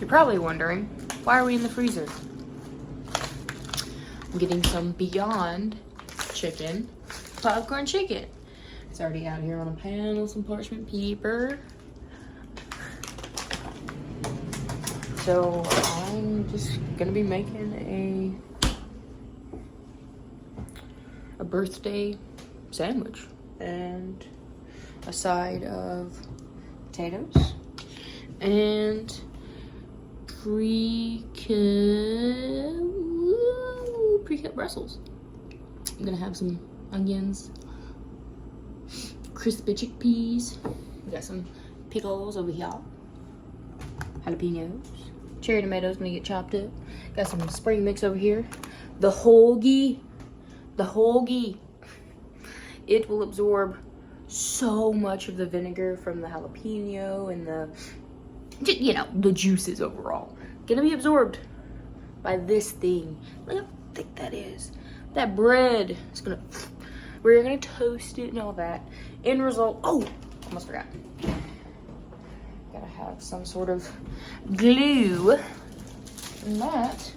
You're probably wondering, why are we in the freezer? I'm getting some Beyond chicken, popcorn chicken. It's already out here on a pan with some parchment paper. So I'm just gonna be making a birthday sandwich and a side of potatoes and pre-cut Brussels. I'm gonna have some onions, crispy chickpeas. We got some pickles over here, jalapenos, cherry tomatoes gonna get chopped up. Got some spring mix over here. The hoagie, it will absorb so much of the vinegar from the jalapeno and the juices overall. Gonna be absorbed by this thing. Look how thick that is. That bread is we're gonna toast it and all that. End result, oh, almost forgot. Gotta have some sort of glue. And that,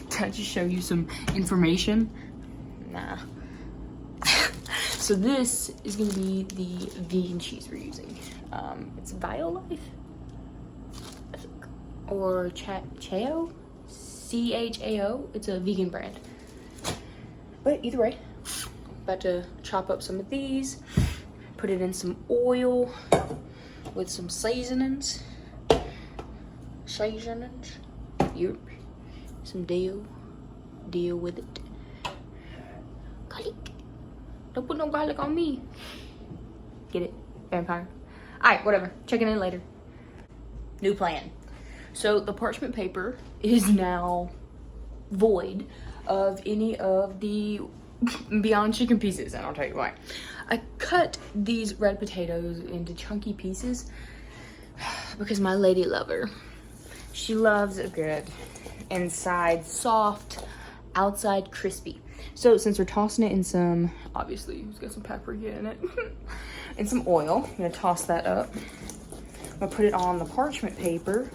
did I just show you some information? Nah. So this is gonna be the vegan cheese we're using. It's Biolife or Chao, CHAO. It's a vegan brand. But either way, about to chop up some of these, put it in some oil with some seasonings. Yep. Some deal with it. Garlic. Don't put no garlic on me. Get it? Vampire. Alright, whatever. Checking in later. New plan. So the parchment paper is now void of any of the Beyond chicken pieces, and I'll tell you why. I cut these red potatoes into chunky pieces because my lady lover, she loves a good inside soft, outside crispy. So since we're tossing it in some, obviously it's got some paprika in it, and some oil, I'm gonna toss that up. I'm gonna put it on the parchment paper.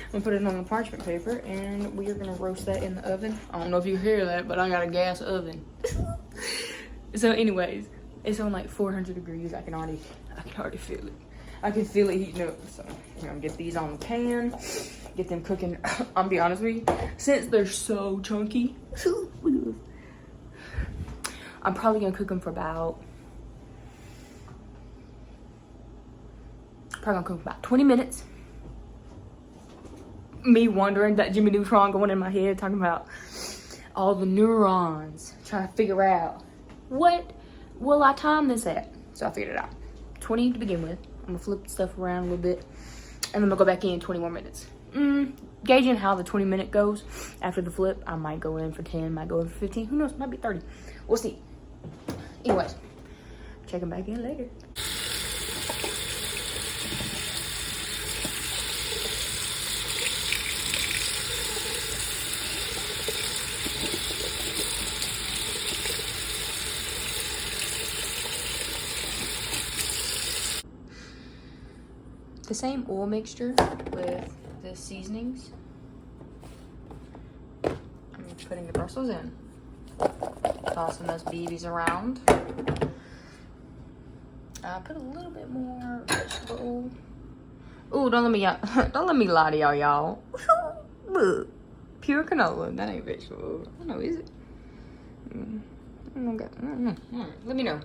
I'm gonna put it on the parchment paper, and we are gonna roast that in the oven. I don't know if you hear that, but I got a gas oven. So anyways, it's on like 400 degrees. I can already feel it. I can feel it heating up. So I'm gonna get these on the pan, get them cooking. I'll be honest with you, since they're so chunky, I'm probably gonna cook them for about 20 minutes. Me wondering, that Jimmy Neutron going in my head, talking about all the neurons, trying to figure out what will I time this at. So I figured it out. 20 to begin with. I'm gonna flip stuff around a little bit, and then I'm gonna go back in 20 more minutes. Gauging how the 20-minute goes after the flip, I might go in for 10, might go in for 15. Who knows? Might be 30. We'll see. Anyways, checking back in later. The same oil mixture with the seasonings. I'm putting the Brussels in. Tossing those BBs around. Put a little bit more vegetable. Ooh, don't let me lie to y'all. Look, pure canola. That ain't vegetable. I don't know, is it? Let me know.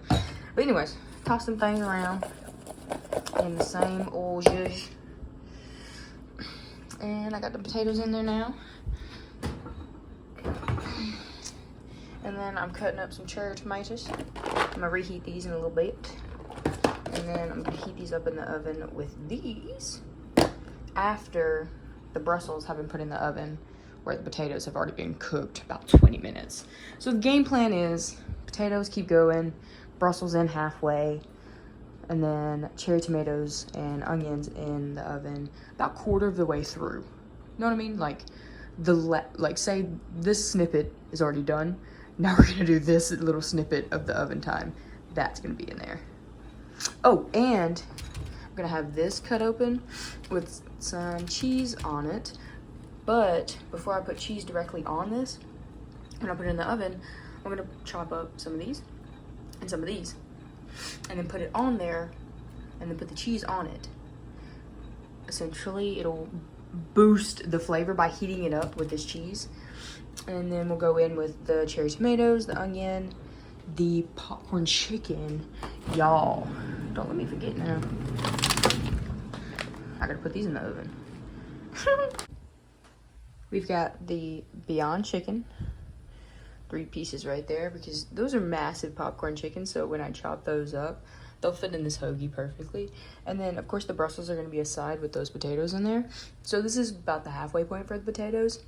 But anyways, toss some things around in the same oil zhuzh. And I got the potatoes in there now. And then I'm cutting up some cherry tomatoes. I'm gonna reheat these in a little bit. And then I'm gonna heat these up in the oven with these after the Brussels have been put in the oven, where the potatoes have already been cooked about 20 minutes. So the game plan is potatoes keep going, Brussels in halfway, and then cherry tomatoes and onions in the oven about quarter of the way through. You know what I mean? Like say this snippet is already done. Now we're gonna do this little snippet of the oven time. That's gonna be in there. Oh, and gonna have this cut open with some cheese on it. But before I put cheese directly on this, when I put it in the oven, I'm gonna chop up some of these and some of these, and then put it on there, and then put the cheese on it. Essentially, it'll boost the flavor by heating it up with this cheese. And then we'll go in with the cherry tomatoes, the onion, the popcorn chicken. Y'all, don't let me forget now. I gotta put these in the oven. We've got the Beyond Chicken. 3 pieces right there, because those are massive popcorn chickens, so when I chop those up, they'll fit in this hoagie perfectly. And then, of course, the Brussels are going to be a side with those potatoes in there. So this is about the halfway point for the potatoes.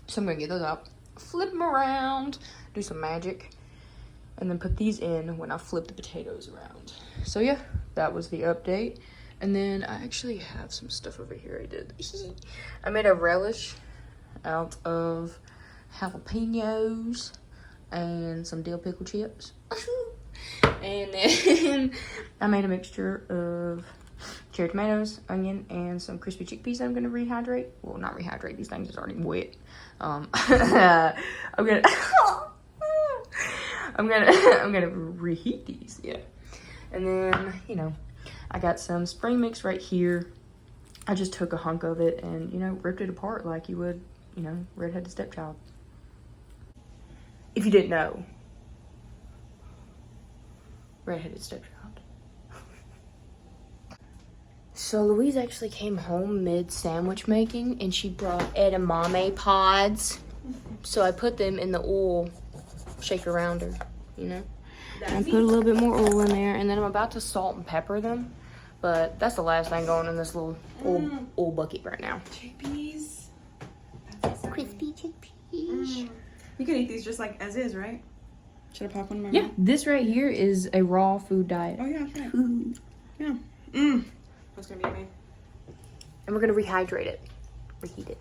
So I'm going to get those out, flip them around, do some magic, and then put these in when I flip the potatoes around. So yeah, that was the update. And then I actually have some stuff over here I did. I made a relish out of jalapenos and some dill pickle chips. And then I made a mixture of cherry tomatoes, onion, and some crispy chickpeas I'm gonna rehydrate. Well, not rehydrate, these things is already wet. I'm gonna reheat these, yeah. And then, you know, I got some spring mix right here. I just took a hunk of it and, you know, ripped it apart like you would, you know, redheaded stepchild. If you didn't know, redheaded stepchild. So Louise actually came home mid-sandwich making, and she brought edamame pods. So I put them in the oil shaker rounder, you know? And I put a little bit more oil in there, and then I'm about to salt and pepper them. But that's the last thing going in this little oil bucket right now. Chickpeas. Crispy chickpeas. You can eat these just like as is, right? Should I pop one in my Yeah, mouth? this right here is a raw food diet. Oh, yeah, that's right. Yeah. That's gonna be yummy. And we're gonna rehydrate it. Reheat it.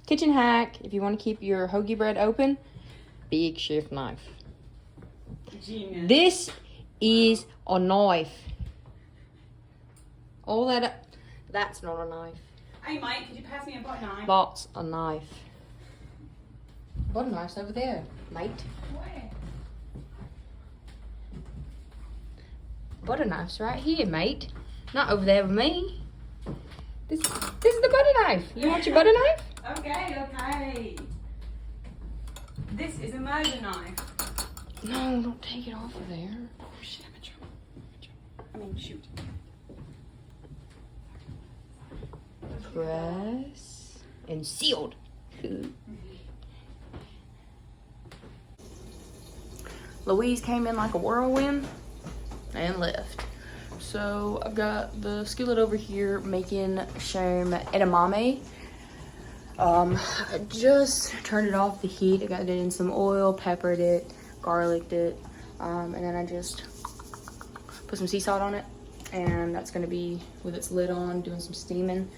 Kitchen hack, if you want to keep your hoagie bread open, big chef knife. Genius. This is a knife. All that's not a knife. Hey, Mike, could you pass me a butter knife? That's a knife. Butter knife's over there, mate. Where? Butter knife's right here, mate. Not over there with me. This is the butter knife. You want your butter knife? Okay. This is a murder knife. No, don't take it off of there. Oh, shit, I'm in trouble. I mean, shoot. Press and sealed. Louise came in like a whirlwind and left. So I've got the skillet over here making some edamame. I just turned it off the heat. I got it in some oil, peppered it, garliced it, and then I just put some sea salt on it. And that's gonna be with its lid on, doing some steaming.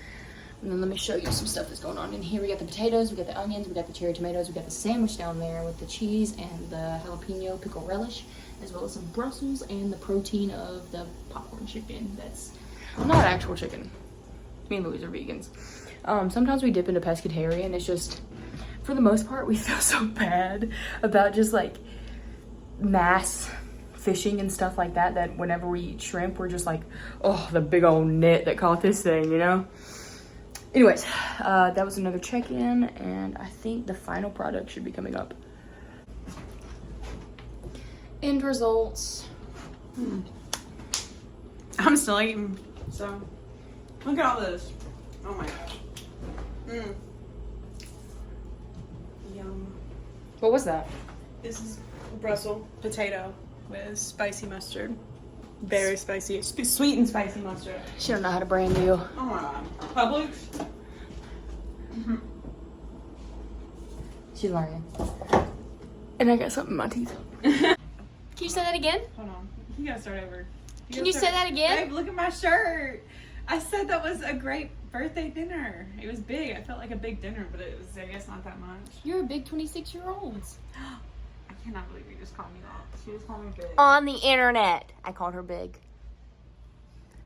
And then let me show you some stuff that's going on in here. We got the potatoes, we got the onions, we got the cherry tomatoes, we got the sandwich down there with the cheese and the jalapeno pickle relish, as well as some Brussels and the protein of the popcorn chicken. That's not actual chicken. Me and Louise are vegans. Sometimes we dip into pescatarian. It's just, for the most part, we feel so bad about just like mass fishing and stuff like that, that whenever we eat shrimp, we're just like, oh, the big old net that caught this thing, you know? Anyways, that was another check-in, and I think the final product should be coming up. End results. I'm still eating, so look at all this. Oh my gosh. Yum. What was that? This is Brussels potato with spicy mustard. Very spicy. Sweet and spicy mustard. She don't know how to brand deal. Oh my god. Publix? She's lying. And I got something in my teeth. Can you say that again? Hold on. You gotta start over. Can you say that again? Babe, look at my shirt. I said that was a great birthday dinner. It was big. I felt like a big dinner, but it was, I guess, not that much. You're a big 26-year-old. I cannot believe you just called me that. She just called me big. On the internet, I called her big.